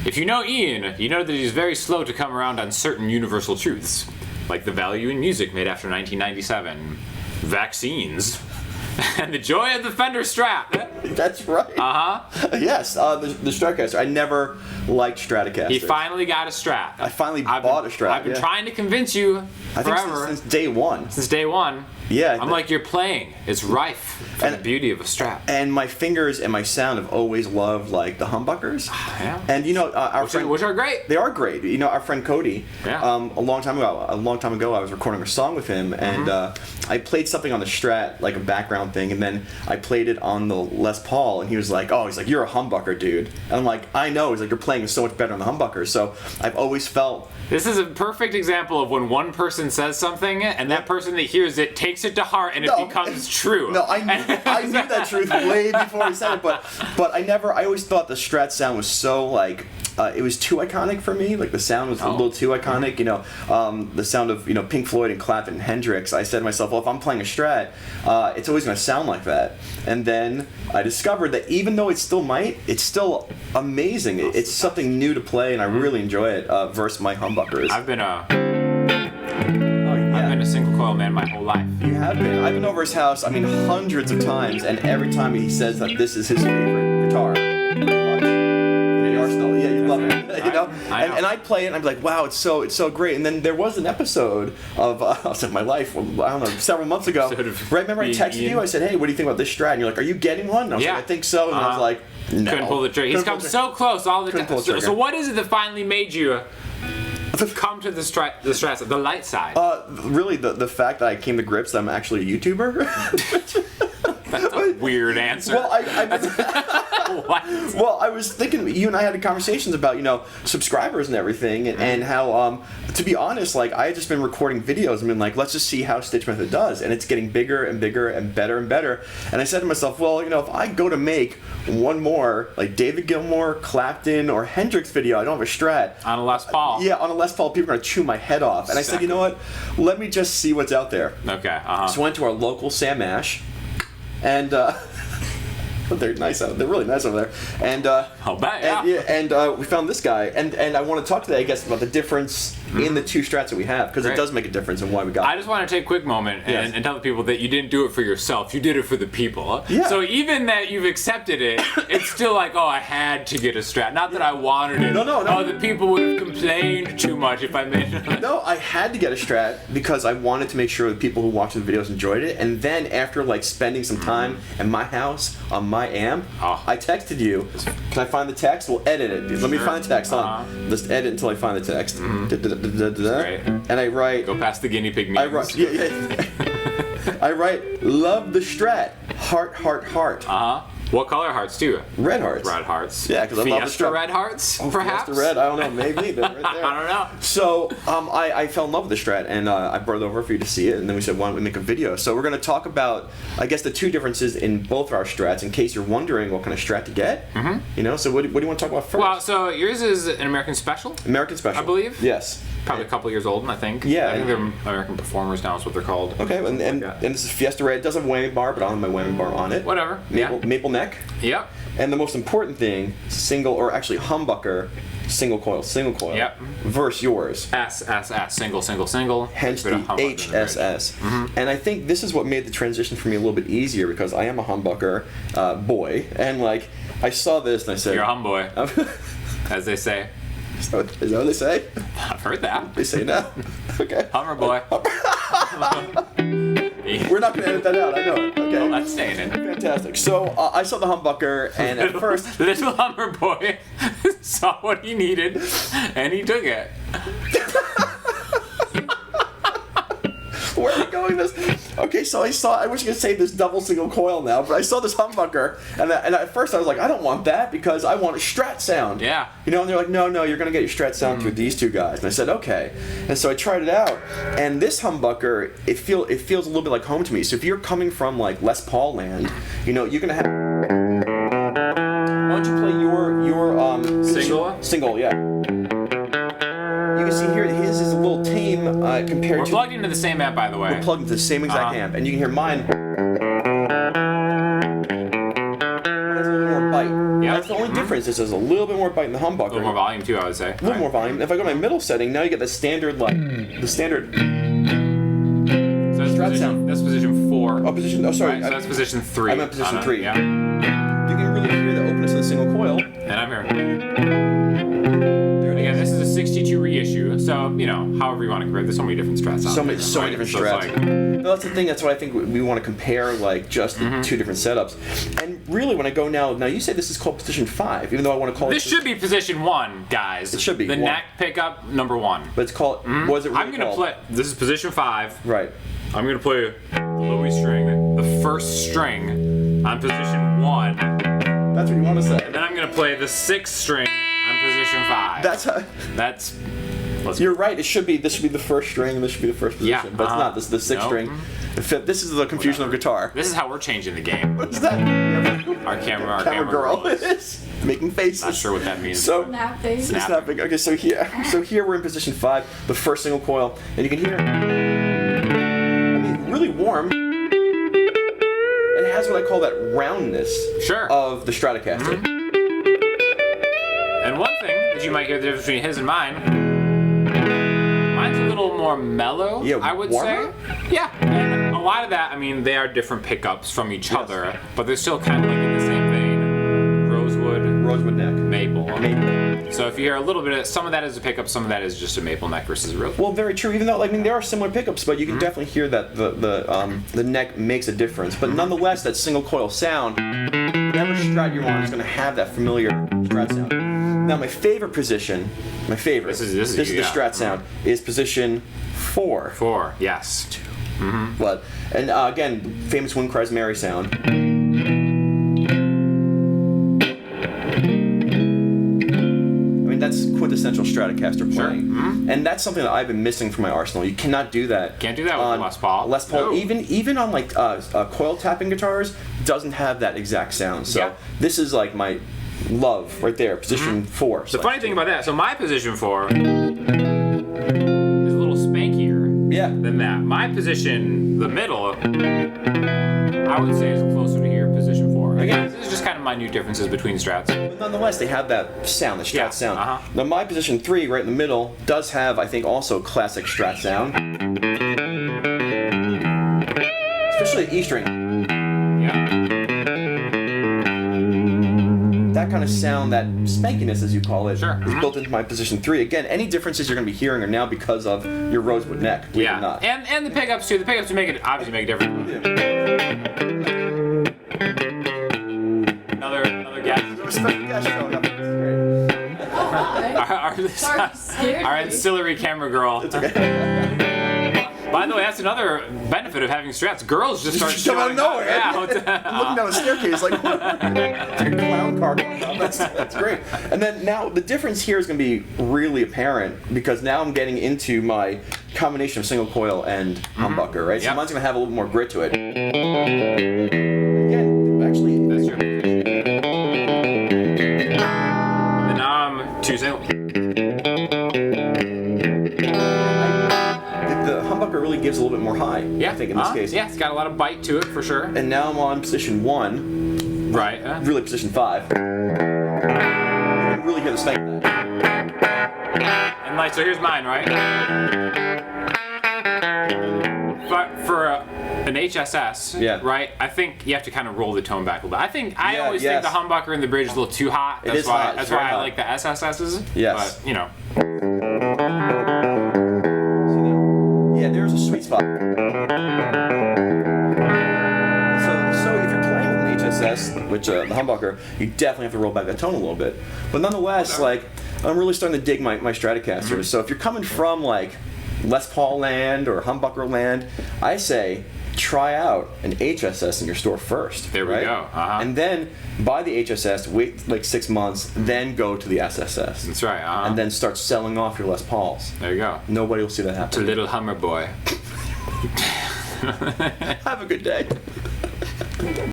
If you know Ian, you know that he's very slow to come around on certain universal truths, like the value in music made after 1997, vaccines, and the joy of the Fender Strat. That's right. Yes, the Stratocaster. I never liked Stratocaster. He finally got a Strat. I finally bought a Strat. I've been trying to convince you forever. Since day one. Since day one. Yeah. I'm like, you're playing. It's rife for the beauty of a Strat. And my fingers and my sound have always loved like the humbuckers. Yeah. And you know, our friend, which are great. They are great. You know, our friend Cody. Yeah. A long time ago, I was recording a song with him, and I played something on the Strat, like a background thing, and then I played it on the Les Paul, and he was like, you're a humbucker, dude. And I'm like, I know. He's like, you're playing so much better on the humbucker. So I've always felt. This is a perfect example of when one person says something, and that person that hears it takes it to heart, and it becomes true. No, I knew that truth way before he said it, but I always thought the Strat sound was so like. It was too iconic for me. Like the sound was a little too iconic. You know, the sound of Pink Floyd and Clapton and Hendrix. I said to myself, well, if I'm playing a Strat, it's always going to sound like that. And then I discovered that even though it still might, it's still amazing. It's something new to play, and I really enjoy it. Versus my humbuckers. I've been a single coil man my whole life. You have been. I've been over his house. I mean, hundreds of times, and every time he says that this is his favorite guitar. Yeah, you love it, you know. And I play it, and I'm like, wow, it's so great. And then there was an episode of my life, I don't know, several months ago. Right? Remember, I texted you. I said, hey, what do you think about this Strat? And you're like, are you getting one? And I was like, I think so. And I was like, no. Couldn't pull the trigger. He's come so close all the time. So what is it that finally made you come to the Strat, the light side? Really, the fact that I came to grips that I'm actually a YouTuber. That's a weird answer. Well, Well, I was thinking, you and I had conversations about, subscribers and everything, and how, to be honest, like, I had just been recording videos and been like, let's just see how StichMethod does, and it's getting bigger and bigger and better and better, and I said to myself, well, if I go to make one more, like, David Gilmour, Clapton, or Hendrix video, I don't have a Strat. On a Les Paul. Yeah, on a Les Paul, people are going to chew my head off, and I said, you know what, let me just see what's out there. Okay, So I went to our local Sam Ash, and, they're nice out. They're really nice over there. And I'll bet, yeah. And we found this guy, and I want to talk today, I guess, about the difference in the two Strats that we have, because it does make a difference in why we got. I just want to take a quick moment and tell the people that you didn't do it for yourself. You did it for the people. Yeah. So even that you've accepted it, it's still like, oh, I had to get a Strat. Not that I wanted it. No. Oh, the people would have complained too much if I made it. No, I had to get a Strat because I wanted to make sure the people who watched the videos enjoyed it. And then after like spending some time at my house on my amp, I texted you. Can I find the text? We'll edit it. Let me find the text. Just edit until I find the text. Great. And I write. Go past the guinea pig memes. I write. I write. Love the Strat. Heart, heart, heart. What color hearts too? Red hearts. Red hearts. Yeah, because I love the Strat. Red hearts, perhaps. Fiesta red. I don't know. Maybe they're right there. I don't know. So I fell in love with the Strat, and I brought it over for you to see it, and then we said, why don't we make a video? So we're going to talk about, I guess, the two differences in both of our Strats, in case you're wondering what kind of Strat to get. So what do you want to talk about first? Well, so yours is an American Special. American Special, I believe. Yes. Probably a couple years old, I think. Yeah. I think they're American Performers now is what they're called. Okay, and this is Fiesta Red. It does have a whammy bar, but I don't have my whammy bar on it. Whatever. Maple neck. Yep. And the most important thing, single, or actually humbucker, single coil. Yep. Versus yours. S, single. Hence the HSS. And I think this is what made the transition for me a little bit easier, because I am a humbucker boy, and like I saw this and I said, you're a humboy, as they say. Is that what they say? I've heard that. They say now. Okay. Hummer boy. We're not going to edit that out, I know it. Okay. Well, that's staying in. Fantastic. So I saw the humbucker, and at first... Little Hummer boy saw what he needed, and he took it. Where are we going with this? Okay, so I wish I could say this double single coil now, but I saw this humbucker, and at first I was like, I don't want that because I want a Strat sound. Yeah. And they're like, no, you're going to get your Strat sound through these two guys. And I said, okay. And so I tried it out, and this humbucker, it feels a little bit like home to me. So if you're coming from like Les Paul land, you're going to have... Why don't you play your Single? Single, yeah. You can see here, his is a little tame compared We're to... plugged into the same amp, by the way. We're plugged into the same exact amp, and you can hear mine. It has a little more bite. Yeah. That's the only difference. Is there's a little bit more bite in the humbucker. A little more volume too, I would say. A little more volume. If I go to my middle setting, now you get the standard the standard. So that's position 4. Oh, position. Oh, sorry. Right, so that's position 3. I'm at position 3. Yeah. You can really hear the openness of the single coil. And I'm here. Again, this is a 62 reissue, so however you want to compare. There's so many different Strats. So many different Strats. No, that's the thing. That's why I think we want to compare just the two different setups. And really, when I go now you say this is called position 5, even though I want to call this should be position 1, guys. It should be the 1. neck pickup number 1. But it's called. What is it really I'm gonna called? play. This is position 5. Right. I'm gonna play the Louis string, the first string on position 1. That's what you want to say. And then I'm gonna play the 6th string on position 5. That's. You're right. This should be the first string, and this should be the first position. Yeah, but it's not. This is the 6th string. The 5th. This is the confusion of guitar. This is how we're changing the game. What is that? Our camera girl is making faces. Not sure what that means. So Snapping. snapping. Okay, so here we're in position 5, the first single coil, and you can hear. Really warm. It has what I call that roundness of the Stratocaster. And one thing that you might hear the difference between his and mine's a little more mellow, I would warmer? say. Yeah. And a lot of that, they are different pickups from each other, but they're still kind of like in the same vein. Rosewood neck. Maple. So if you hear a little bit of some of that is a pickup, some of that is just a maple neck versus a rosewood. Well, very true. Even though there are similar pickups, but you can definitely hear that the neck makes a difference. But nonetheless, that single coil sound, whatever Strat you're on is going to have that familiar Strat sound. Now, my favorite position, this is the Strat sound, is position 4. 4, yes. But again, famous Wind Cries Mary sound. That's quintessential Stratocaster playing, and that's something that I've been missing from my arsenal. You cannot do that. Can't do that with Les Paul. Les Paul, No. even on coil tapping guitars, doesn't have that exact sound. So this is like my love right there, position 4. The funny thing about that, so my position 4 is a little spankier than that. My position, the middle, I would say is closer to here, position 4. Again, this is just kind of minute differences between Strats. But nonetheless, they have that sound, the Strat sound. Now my position 3, right in the middle, does have, I think, also classic Strat sound. Especially the E string. That kind of sound, that spankiness, as you call it, is built into my position 3. Again, any differences you're going to be hearing are now because of your rosewood neck. Believe it or not. And the pickups too. The pickups obviously make a difference. Another guest. Our ancillary camera girl. It's okay. By the way, that's another benefit of having Strats. Girls just start showing out of nowhere. Yeah. I'm looking down the staircase like, what? It's like a clown car going up. That's great. And then now the difference here is going to be really apparent because now I'm getting into my combination of single coil and humbucker, right? So mine's going to have a little more grit to it. Again, actually, that's true. And now I'm 2 single. The humbucker really gives a little bit more high, I think, in this case. Yeah, it's got a lot of bite to it, for sure. And now I'm on position 1. Right. Really position 5. You can really hear the spank. And so here's mine, right? For an HSS, right? I think you have to kind of roll the tone back a little bit. I always think the humbucker in the bridge is a little too hot. That's why I like the SSSs. Yes. But, Yeah, there's a sweet spot. So if you're playing with an HSS, which the humbucker, you definitely have to roll back that tone a little bit. But nonetheless, I'm really starting to dig my Stratocasters. So if you're coming from Les Paul land or humbucker land, I say try out an HSS in your store first. There we go. And then buy the HSS, wait 6 months, then go to the SSS. That's right. And then start selling off your Les Pauls. There you go. Nobody will see that happen. It's a little Hummer boy. Have a good day.